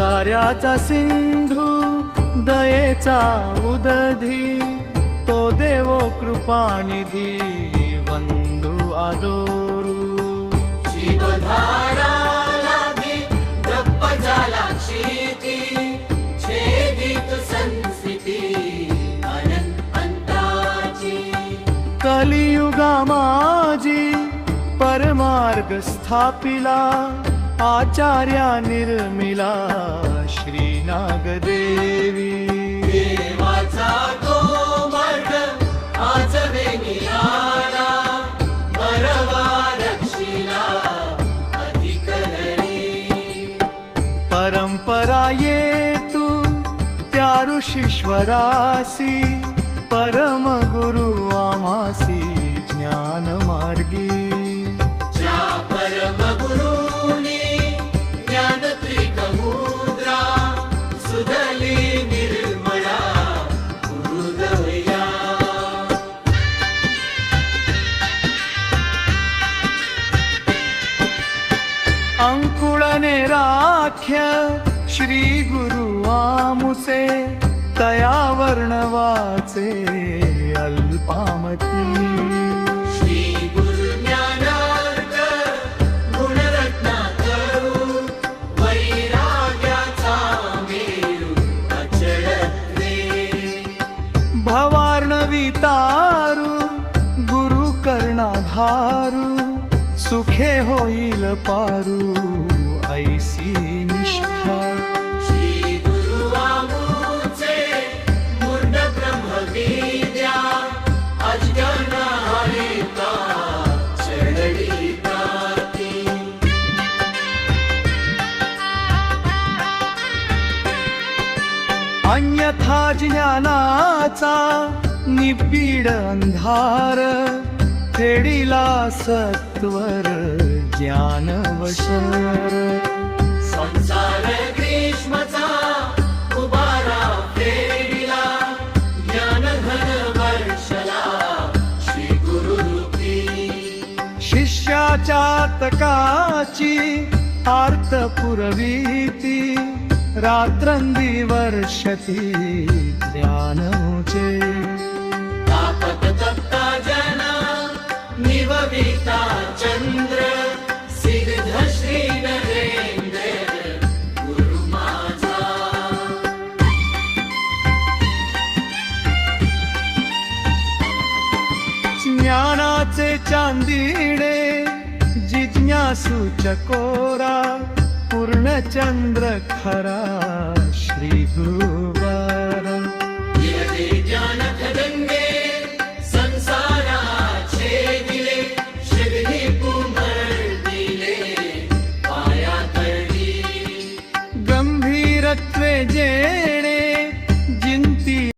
औदार्याचा सिंधू दयेचा उदधी तो देवो कृपानिधी वंदू आदोरू जीवधारा लागे गप्प झाला क्षिती छेदित संस्कृती अनंताची कलियुगा माझी परमार्ग स्थापिला आचार्या निर्मिला श्री नागदेवी देवाचा तो मार्ग आज वेनियाला बरवा रक्षिला अधिकरी परंपरा ये तू त्या ऋषीश्वरासी परम गुरु आमासी ज्ञान मार्गी ज्या परम गुरुनी ज्ञान त्रिकमुद्रा सुधली निर्मळा हृदया अंकुळने राख्य श्री गुरु आमुसे तया वर्णवाचे अल्पामती श्री गुरु ज्ञानार्थ गुणरत्ना करू वैराग्याचा मेरू अचल रे भवार्णवी तारू गुरु कर्णाधारू सुखे होईल पारू ऐसी निष्ठा श्री गुरु आमुचे मूर्ध ब्रह्मविद्या अज्ञान हरिता चढळीता ती अन्यथा ज्ञानाचा निबिड अंधार फेडिला सत्वर ज्ञानवशर संसार ग्रीष्मचा उबारा फेडिला ज्ञानघन वर्षला श्री गुरुरूपी शिष्याच्या तकाची आर्त पुरवीती रात्रंदिवर्षती ज्ञानमुचे तापत तप्ता जना निवविता चंद्र सिद्ध श्री नरेंद्र गुरु माझा ज्ञानाचे चांदिडे जिज्ञासू चकोरा पूर्णचंद्र खरा श्री गुरु